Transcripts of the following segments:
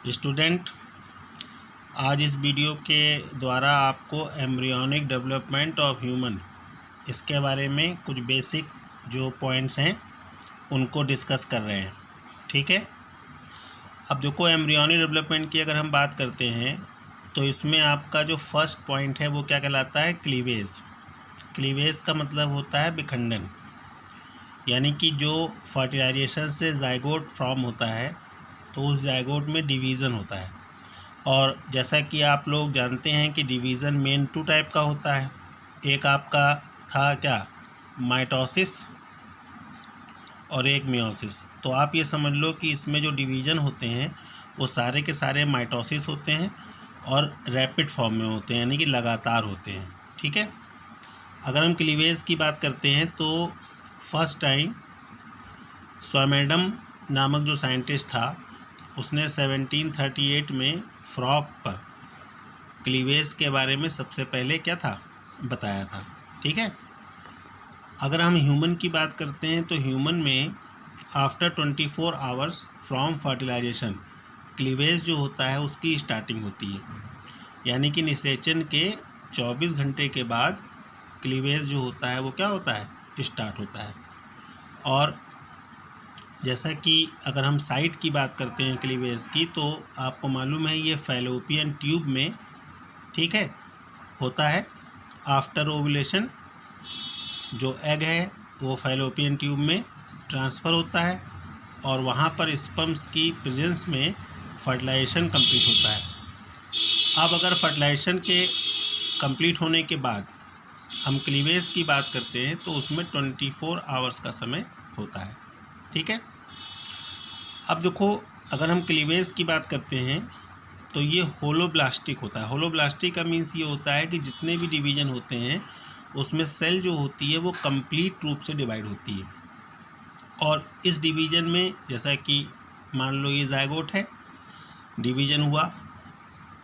Student, आज इस video के द्वारा आपको एम्ब्रियोनिक डेवलपमेंट ऑफ ह्यूमन इसके बारे में कुछ बेसिक जो पॉइंट्स हैं उनको डिस्कस कर रहे हैं। ठीक है। अब देखो, एम्ब्रियोनिक डेवलपमेंट की अगर हम बात करते हैं तो इसमें आपका जो फर्स्ट पॉइंट है वो क्या कहलाता है? क्लीवेज। क्लीवेज का मतलब होता है विखंडन, यानी कि जो फर्टिलाइजेशन से जाइगोट फॉर्म होता है तो उस जाइगोट में डिवीज़न होता है। और जैसा कि आप लोग जानते हैं कि डिवीज़न मेन 2 टाइप का होता है। एक आपका था क्या, माइटोसिस, और एक मियोसिस। तो आप ये समझ लो कि इसमें जो डिवीज़न होते हैं वो सारे के सारे माइटोसिस होते हैं और रैपिड फॉर्म में होते हैं, यानी कि लगातार होते हैं। ठीक है। अगर हम क्लीवेज की बात करते हैं तो फर्स्ट टाइम स्वामेडम नामक जो साइंटिस्ट था उसने 1738 में फ्रॉग पर क्लीवेज के बारे में सबसे पहले क्या था, बताया था। ठीक है। अगर हम ह्यूमन की बात करते हैं तो ह्यूमन में after 24 hours from fertilization cleavage जो होता है उसकी स्टार्टिंग होती है, यानी कि निषेचन के 24 घंटे के बाद क्लीवेज जो होता है वो क्या होता है, स्टार्ट होता है। और जैसा कि अगर हम साइट की बात करते हैं क्लीवेज की, तो आपको मालूम है ये फैलोपियन ट्यूब में, ठीक है, होता है। आफ्टर ओवुलेशन जो एग है वो फैलोपियन ट्यूब में ट्रांसफ़र होता है और वहाँ पर स्पर्म्स की प्रेजेंस में फर्टिलाइजेशन कंप्लीट होता है। अब अगर फर्टिलाइजेशन के कंप्लीट होने के बाद हम क्लीवेज की बात करते हैं तो उसमें 24 आवर्स का समय होता है। ठीक है। अब देखो, अगर हम क्लीवेज की बात करते हैं तो ये होलोब्लास्टिक होता है। होलोब्लास्टिक का मीन्स ये होता है कि जितने भी डिवीज़न होते हैं उसमें सेल जो होती है वो कंप्लीट रूप से डिवाइड होती है। और इस डिवीज़न में जैसा कि मान लो ये जाइगोट है, डिवीज़न हुआ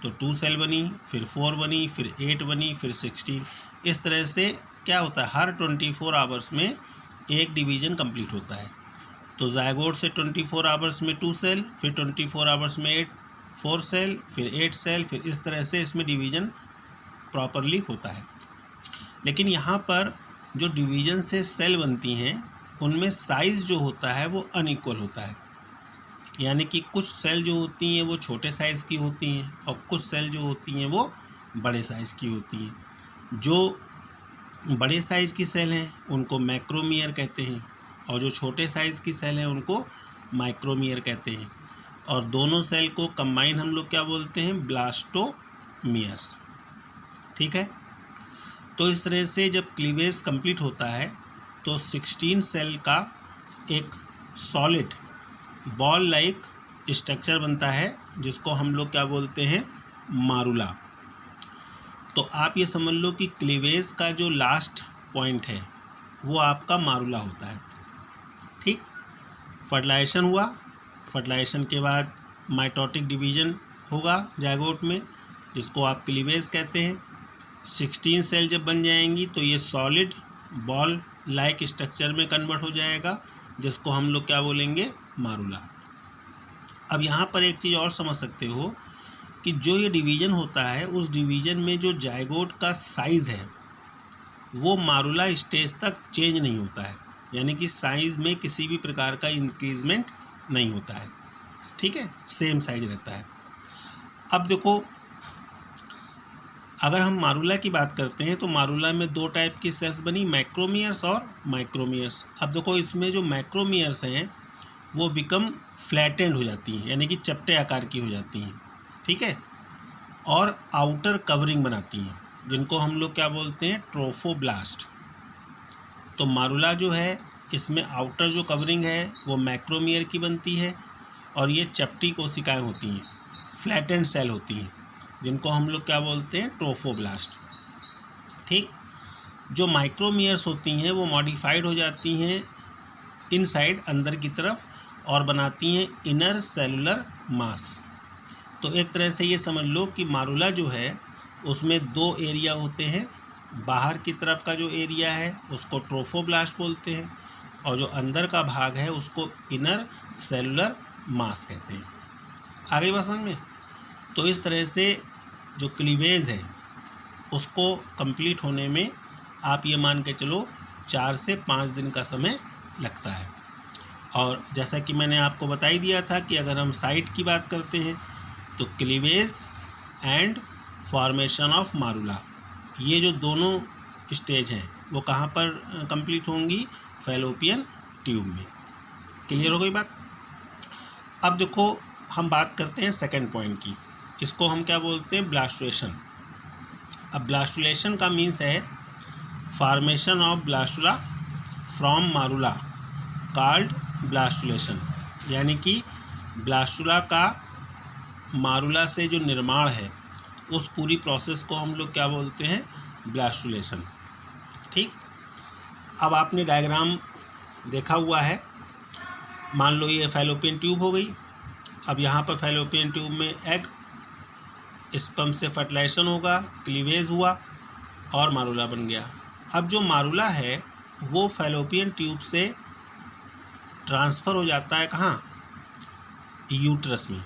तो 2 सेल बनी, फिर 4 बनी, फिर 8 बनी, फिर 16। इस तरह से क्या होता है, हर 24 आवर्स में एक डिवीज़न कंप्लीट होता है। तो जाइगोट से 24 आवर्स में 2 सेल, फिर 24 आवर्स में 4 सेल, फिर 8 सेल, फिर इस तरह से इसमें डिवीज़न प्रॉपरली होता है। लेकिन यहाँ पर जो डिवीज़न से सेल बनती हैं उनमें साइज़ जो होता है वो अनइक्वल होता है, यानी कि कुछ सेल जो होती हैं वो छोटे साइज़ की होती हैं और कुछ सेल जो होती हैं वो बड़े साइज़ की होती हैं। जो बड़े साइज़ की सेल हैं उनको मैक्रोमियर कहते हैं और जो छोटे साइज़ की सेल हैं उनको माइक्रोमियर कहते हैं। और दोनों सेल को कंबाइन हम लोग क्या बोलते हैं, ब्लास्टोमियर्स। ठीक है। तो इस तरह से जब क्लीवेज कंप्लीट होता है तो 16 सेल का एक सॉलिड बॉल लाइक स्ट्रक्चर बनता है जिसको हम लोग क्या बोलते हैं, मारुला। तो आप ये समझ लो कि क्लीवेज का जो लास्ट पॉइंट है वो आपका मारुला होता है। ठीक। फर्टिलाइजेशन हुआ, फर्टिलाइजेशन के बाद माइटोटिक डिवीज़न होगा जाइगोट में जिसको आप क्लीवेज कहते हैं। 16 सेल जब बन जाएंगी तो ये सॉलिड बॉल लाइक स्ट्रक्चर में कन्वर्ट हो जाएगा जिसको हम लोग क्या बोलेंगे, मारुला। अब यहाँ पर एक चीज़ और समझ सकते हो कि जो ये डिवीज़न होता है उस डिवीज़न में जो जाइगोट का साइज़ है वो मारुला स्टेज तक चेंज नहीं होता है, यानी कि साइज़ में किसी भी प्रकार का इंक्रीजमेंट नहीं होता है। ठीक है, सेम साइज रहता है। अब देखो, अगर हम मारुला की बात करते हैं तो मारुला में 2 टाइप की सेल्स बनी, मैक्रोमियर्स और माइक्रोमियर्स। अब देखो, इसमें जो मैक्रोमियर्स हैं वो बिकम फ्लैटेंड हो जाती हैं, यानी कि चपटे आकार की हो जाती हैं। ठीक है। और आउटर कवरिंग बनाती हैं जिनको हम लोग क्या बोलते हैं, ट्रोफोब्लास्ट। तो मारुला जो है इसमें आउटर जो कवरिंग है वो मैक्रोमियर की बनती है और ये चपटी कोशिकाएं होती हैं, फ्लैटेंड सेल होती हैं जिनको हम लोग क्या बोलते हैं, ट्रोफोब्लास्ट। ठीक। जो माइक्रोमियर्स होती हैं वो मॉडिफाइड हो जाती हैं इनसाइड, अंदर की तरफ, और बनाती हैं इनर सेलुलर मास। तो एक तरह से ये समझ लो कि मारुला जो है उसमें 2 एरिया होते हैं। बाहर की तरफ का जो एरिया है उसको ट्रोफोब्लास्ट बोलते हैं और जो अंदर का भाग है उसको इनर सेलुलर मास कहते हैं। आ गई बात समझ में। तो इस तरह से जो क्लीवेज है उसको कंप्लीट होने में आप ये मान के चलो 4 से 5 दिन का समय लगता है। और जैसा कि मैंने आपको बता ही दिया था कि अगर हम साइट की बात करते हैं तो क्लीवेज एंड फॉर्मेशन ऑफ मारुला, ये जो दोनों स्टेज हैं वो कहाँ पर कंप्लीट होंगी, फैलोपियन ट्यूब में। क्लियर हो गई बात। अब देखो हम बात करते हैं सेकंड पॉइंट की, इसको हम क्या बोलते हैं, ब्लास्टुलेशन। अब ब्लास्टुलेशन का मीन्स है formation of blastula from morula called blastulation, यानी कि ब्लास्टुला का मारुला से जो निर्माण है उस पूरी प्रोसेस को हम लोग क्या बोलते हैं, ब्लास्टुलेशन। ठीक, अब आपने डायग्राम देखा हुआ है, मान लो ये फैलोपियन ट्यूब हो गई। अब यहाँ पर फैलोपियन ट्यूब में एग, स्पर्म से फर्टिलाइजेशन होगा, क्लीवेज हुआ और मारुला बन गया। अब जो मारुला है वो फैलोपियन ट्यूब से ट्रांसफ़र हो जाता है कहाँ, यूट्रस में।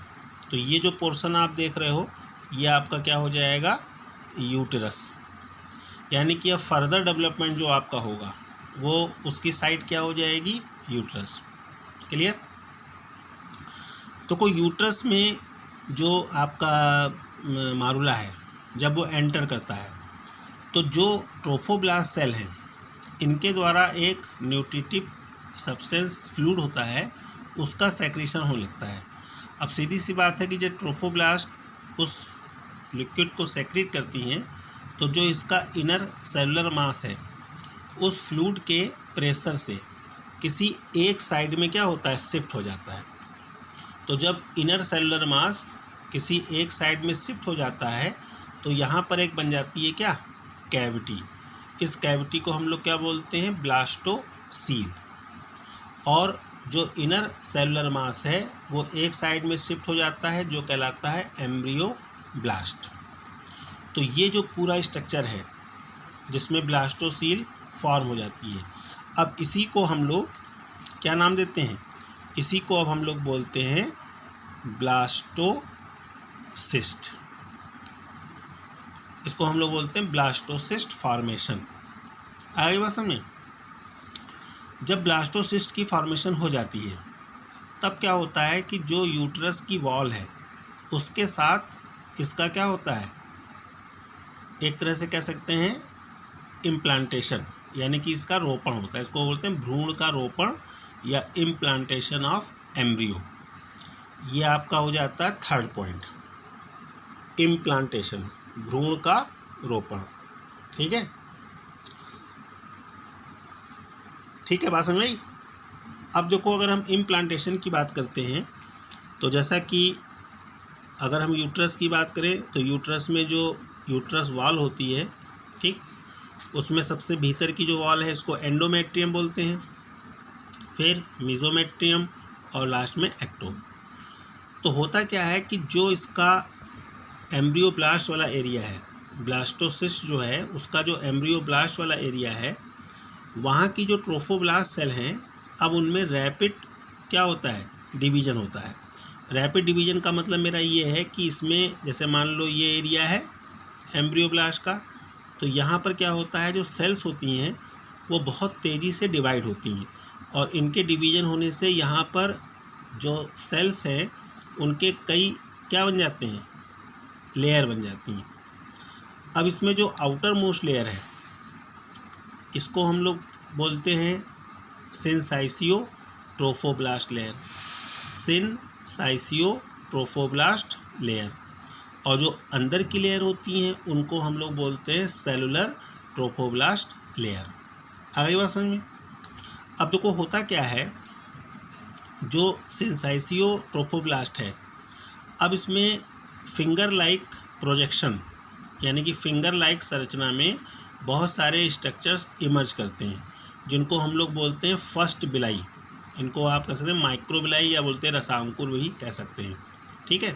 तो ये जो पोर्शन आप देख रहे हो ये आपका क्या हो जाएगा, यूट्रस, यानी कि अब फर्दर डेवलपमेंट जो आपका होगा वो उसकी साइड क्या हो जाएगी, यूट्रस। क्लियर। तो कोई यूट्रस में जो आपका मारुला है जब वो एंटर करता है तो जो ट्रोफोब्लास्ट सेल हैं इनके द्वारा एक न्यूट्रिटिव सब्सटेंस फ्लूइड होता है उसका सेक्रेशन होने लगता है। अब सीधी सी बात है कि जब ट्रोफोब्लास्ट उस लिक्विड को सेक्रेट करती हैं तो जो इसका इनर सेलुलर मास है उस फ्लूइड के प्रेशर से किसी एक साइड में क्या होता है, शिफ्ट हो जाता है। तो जब इनर सेलुलर मास किसी एक साइड में शिफ्ट हो जाता है तो यहाँ पर एक बन जाती है क्या, कैविटी। इस कैविटी को हम लोग क्या बोलते हैं, ब्लास्टोसील। और जो इनर सेलुलर मास है वो एक साइड में शिफ्ट हो जाता है जो कहलाता है एम्ब्रियोब्लास्ट। तो ये जो पूरा स्ट्रक्चर है जिसमें ब्लास्टोसील फॉर्म हो जाती है, अब इसी को हम लोग क्या नाम देते हैं, इसी को अब हम लोग बोलते हैं ब्लास्टोसिस्ट। इसको हम लोग बोलते हैं ब्लास्टोसिस्ट फॉर्मेशन। आगे बात समझ में। जब ब्लास्टोसिस्ट की फॉर्मेशन हो जाती है तब क्या होता है कि जो यूट्रस की वॉल है उसके साथ इसका क्या होता है, एक तरह से कह सकते हैं इम्प्लांटेशन, यानी कि इसका रोपण होता है। इसको बोलते हैं भ्रूण का रोपण या इम्प्लांटेशन ऑफ एम्ब्रियो। ये आपका हो जाता है थर्ड पॉइंट, इम्प्लांटेशन, भ्रूण का रोपण। ठीक है, ठीक है, बात समझ आई। अब देखो अगर हम इम्प्लांटेशन की बात करते हैं तो जैसा कि अगर हम यूट्रस की बात करें तो यूट्रस में जो यूट्रस वॉल होती है, ठीक, उसमें सबसे भीतर की जो वॉल है इसको एंडोमेट्रियम बोलते हैं, फिर मीजोमेट्रियम और लास्ट में एक्टो। तो होता क्या है कि जो इसका एम्ब्रियोब्लास्ट वाला एरिया है, ब्लास्टोसिस्ट जो है उसका जो एम्ब्रियोब्लास्ट वाला एरिया है वहाँ की जो ट्रोफोब्लास्ट सेल हैं अब उनमें रैपिड क्या होता है, डिवीज़न होता है। रैपिड डिवीज़न का मतलब मेरा ये है कि इसमें जैसे मान लो ये एरिया है एम्ब्रियोब्लास्ट का, तो यहाँ पर क्या होता है, जो सेल्स होती हैं वो बहुत तेज़ी से डिवाइड होती हैं और इनके डिवीज़न होने से यहाँ पर जो सेल्स हैं उनके कई क्या बन जाते हैं, लेयर बन जाती हैं। अब इसमें जो आउटर मोस्ट लेयर है इसको हम लोग बोलते हैं सिनसाइसियो ट्रोफोब्लास्ट लेयर, सिनसाइसियो ट्रोफोब्लास्ट लेयर। और जो अंदर की लेयर होती हैं उनको हम लोग बोलते हैं सेलुलर ट्रोफोब्लास्ट लेयर। आगे बात समझ में। अब देखो होता क्या है, जो सिनसाइसियो ट्रोफोब्लास्ट है अब इसमें फिंगर लाइक प्रोजेक्शन यानी कि फिंगर लाइक संरचना में बहुत सारे स्ट्रक्चर्स इमर्ज करते हैं जिनको हम लोग बोलते हैं फर्स्ट बिलाई। इनको आप कह सकते हैं माइक्रोबिलाई या बोलते हैं रसांकुर भी कह सकते हैं। ठीक है,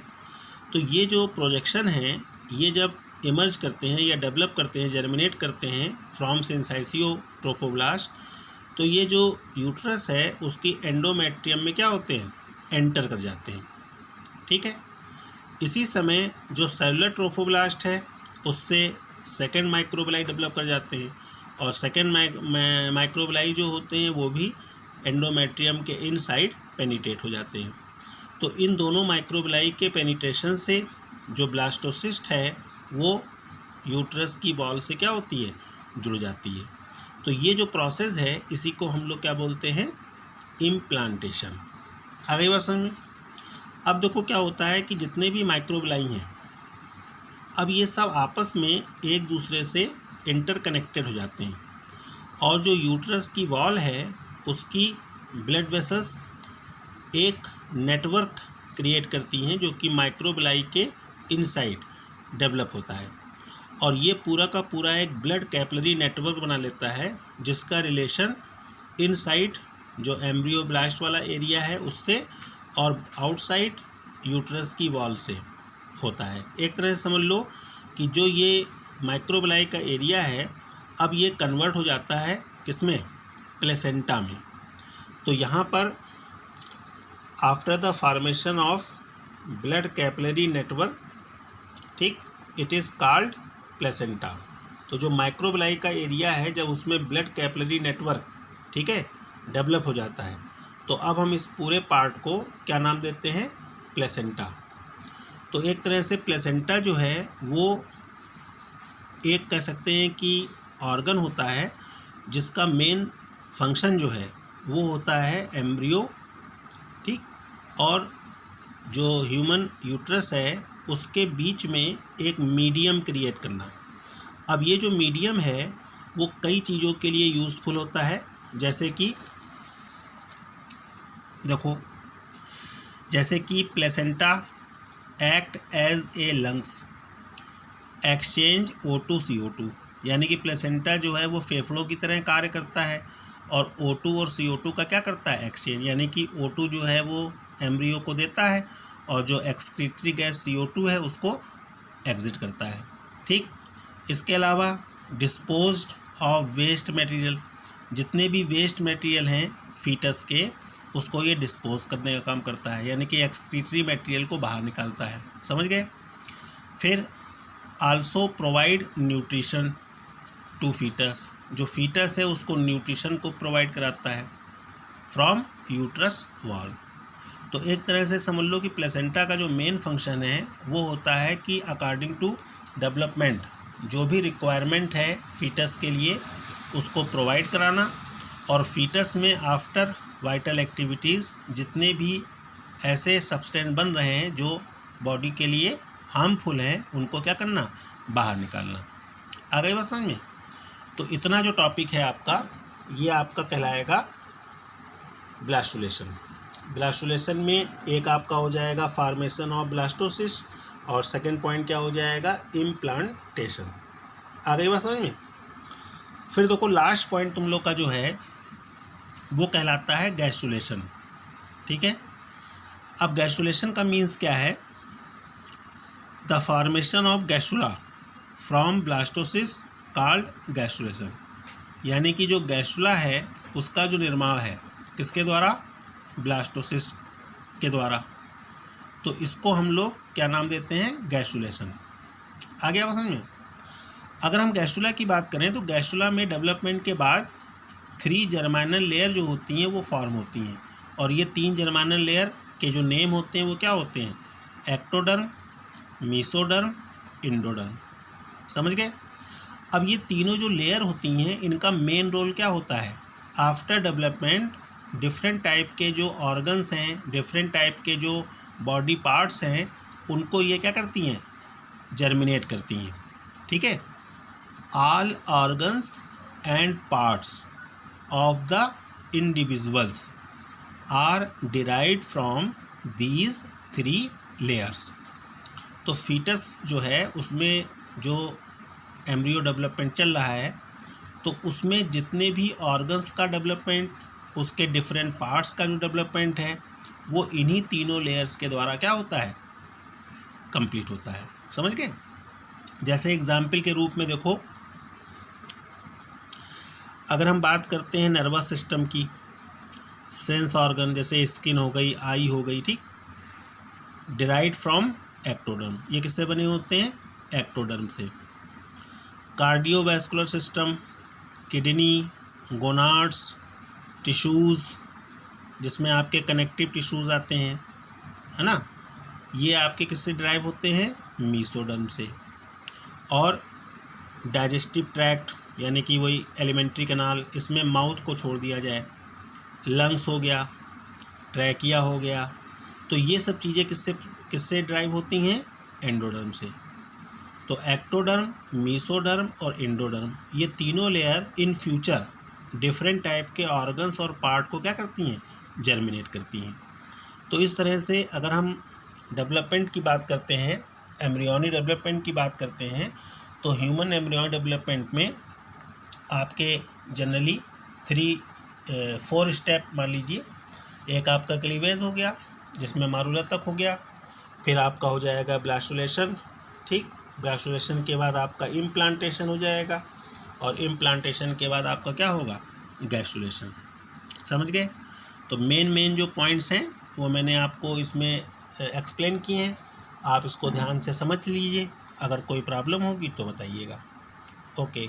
तो ये जो प्रोजेक्शन है ये जब इमर्ज करते हैं या डेवलप करते हैं, जर्मिनेट करते हैं फ्रॉम सिनसाइसियो ट्रोफोब्लास्ट, तो ये जो यूट्रस है उसकी एंडोमेट्रियम में क्या होते हैं, एंटर कर जाते हैं। ठीक है, इसी समय जो सेलुलर ट्रोफोब्लास्ट है उससे सेकेंड माइक्रोबिलाई डेवलप कर जाते हैं, और सेकेंड माइक्रोबिलाई जो होते हैं वो भी एंडोमेट्रियम के इनसाइड पेनिट्रेट हो जाते हैं। तो इन दोनों माइक्रोबिलाई के पेनिट्रेशन से जो ब्लास्टोसिस्ट है वो यूट्रस की वॉल से क्या होती है, जुड़ जाती है। तो ये जो प्रोसेस है इसी को हम लोग क्या बोलते हैं, इम्प्लांटेशन। आ गई बात समझ में। अब देखो क्या होता है कि जितने भी माइक्रोबिलाई हैं अब ये सब आपस में एक दूसरे से इंटरकनेक्टेड हो जाते हैं, और जो यूट्रस की वॉल है उसकी ब्लड वेसल्स एक नेटवर्क क्रिएट करती हैं जो कि माइक्रोबिलाई के इनसाइड डेवलप होता है, और ये पूरा का पूरा एक ब्लड कैपिलरी नेटवर्क बना लेता है जिसका रिलेशन इनसाइड जो एम्ब्रियोब्लास्ट वाला एरिया है उससे और आउटसाइड यूट्रस की वॉल से होता है। एक तरह से समझ लो कि जो ये माइक्रोबिलाई का एरिया है अब ये कन्वर्ट हो जाता है किसमें, प्लेसेंटा में। तो यहाँ पर after the formation of blood capillary network, ठीक, इट इज़ कॉल्ड प्लेसेंटा। तो जो माइक्रोबिलाई का एरिया है जब उसमें ब्लड कैपिलरी नेटवर्क, ठीक है, डेवलप हो जाता है, तो अब हम इस पूरे पार्ट को क्या नाम देते हैं, प्लेसेंटा। तो एक तरह से प्लेसेंटा जो है वो एक कह सकते हैं कि ऑर्गन होता है जिसका मेन फंक्शन जो है वो होता है एम्ब्रियो, ठीक, और जो ह्यूमन यूट्रस है उसके बीच में एक मीडियम क्रिएट करना। अब ये जो मीडियम है वो कई चीज़ों के लिए यूज़फुल होता है, जैसे कि देखो, जैसे कि placenta act as a lungs exchange O2 CO2, यानी कि प्लेसेंटा जो है वो फेफड़ों की तरह कार्य करता है, और O2 और CO2 का क्या करता है, एक्सचेंज, यानी कि O2 जो है वो एम्ब्रियो को देता है और जो एक्सक्रीटरी गैस CO2 है उसको एग्जिट करता है, ठीक। इसके अलावा डिस्पोज्ड ऑफ वेस्ट मटेरियल, जितने भी वेस्ट मटेरियल हैं फीटस के उसको ये डिस्पोज करने का काम करता है, यानी कि एक्सक्रीटरी मटेरियल को बाहर निकालता है, समझ गए। फिर also provide nutrition to fetus, जो फीटस है उसको न्यूट्रिशन को प्रोवाइड कराता है फ्रॉम यूट्रस वॉल। तो एक तरह से समझ लो कि प्लेसेंटा का जो मेन फंक्शन है वो होता है कि अकॉर्डिंग टू डेवलपमेंट जो भी रिक्वायरमेंट है फीटस के लिए उसको प्रोवाइड कराना, और फीटस में आफ्टर वाइटल एक्टिविटीज़ जितने भी ऐसे सब्सटेंस बन रहे हैं जो बॉडी के लिए हार्मफुल हैं उनको क्या करना, बाहर निकालना। आ गई बात समझ में। तो इतना जो टॉपिक है आपका ये आपका कहलाएगा ब्लास्टुलेशन। ब्लास्टुलेशन में एक आपका हो जाएगा फॉर्मेशन ऑफ ब्लास्टोसिस्ट, और सेकंड पॉइंट क्या हो जाएगा, इम्प्लांटेशन। आ गई बात समझ में। फिर देखो लास्ट पॉइंट तुम लोग का जो है वो कहलाता है गैस्ट्रुलेशन, ठीक है। अब गैस्ट्रुलेशन का मीन्स क्या है, the formation of gastrula from blastocyst called gastrulation, यानी कि जो गैस्ट्रुला है उसका जो निर्माण है किसके द्वारा, ब्लास्टोसिस्ट के द्वारा। तो इसको हम लोग क्या नाम देते हैं, गैस्ट्रुलेशन। आ गया समझ में। अगर हम गैस्ट्रुला की बात करें तो गैस्ट्रुला में डेवलपमेंट के बाद 3 जर्माइनल लेयर जो होती हैं वो फॉर्म होती हैं, और ये 3 जर्माइनल लेयर के जो नेम होते हैं वो क्या होते हैं, एक्टोडर्म, मीसोडर्म, इंडोडर्म। समझ गए। अब ये तीनों जो लेयर होती हैं इनका मेन रोल क्या होता है, आफ्टर डेवलपमेंट डिफरेंट टाइप के जो ऑर्गन्स हैं, डिफरेंट टाइप के जो बॉडी पार्ट्स हैं उनको ये क्या करती हैं, जर्मिनेट करती हैं, ठीक है। All organs and parts of the individuals are derived from these 3 layers। तो फीटस जो है उसमें जो एम्ब्रियो डेवलपमेंट चल रहा है तो उसमें जितने भी ऑर्गन्स का डेवलपमेंट, उसके डिफरेंट पार्ट्स का जो डेवलपमेंट है वो इन्हीं तीनों लेयर्स के द्वारा क्या होता है, कंप्लीट होता है। समझ गए। जैसे एग्जाम्पल के रूप में देखो, अगर हम बात करते हैं नर्वस सिस्टम की, सेंस ऑर्गन जैसे स्किन हो गई, आई हो गई, ठीक, डिराइव्ड फ्रॉम एक्टोडर्म। ये किससे बने होते हैं? एक्टोडर्म से। Cardiovascular system, kidney, gonads, tissues जिसमें आपके कनेक्टिव टिश्यूज़ आते हैं, है ना, ये आपके किससे ड्राइव होते हैं? मीसोडर्म से। और डाइजेस्टिव ट्रैक्ट यानी कि वही एलिमेंट्री कैनाल, इसमें माउथ को छोड़ दिया जाए, लंग्स हो गया, ट्रैकिया हो गया, तो ये सब चीज़ें किससे ड्राइव होती हैं? एंडोडर्म से। तो एक्टोडर्म, मीसोडर्म और एंडोडर्म, ये तीनों layer in future different type के ऑर्गन्स और पार्ट को क्या करती हैं? जर्मिनेट करती हैं। तो इस तरह से अगर हम डेवलपमेंट की बात करते हैं, एम्ब्रियोनिक डेवलपमेंट की बात करते हैं, तो ह्यूमन एम्ब्रियोनिक डेवलपमेंट में आपके जनरली 4 स्टेप मान लीजिए। एक आपका क्लीवेज हो गया जिसमें मारूला तक हो गया, फिर आपका हो जाएगा ब्लास्टुलेशन, ठीक, ब्लास्टुलेशन के बाद आपका इम्प्लांटेशन हो जाएगा, और इम्प्लांटेशन के बाद आपका क्या होगा? गैस्ट्रुलेशन। समझ गए? तो मेन जो पॉइंट्स हैं वो मैंने आपको इसमें एक्सप्लेन किए हैं, आप इसको ध्यान से समझ लीजिए। अगर कोई प्रॉब्लम होगी तो बताइएगा। ओके।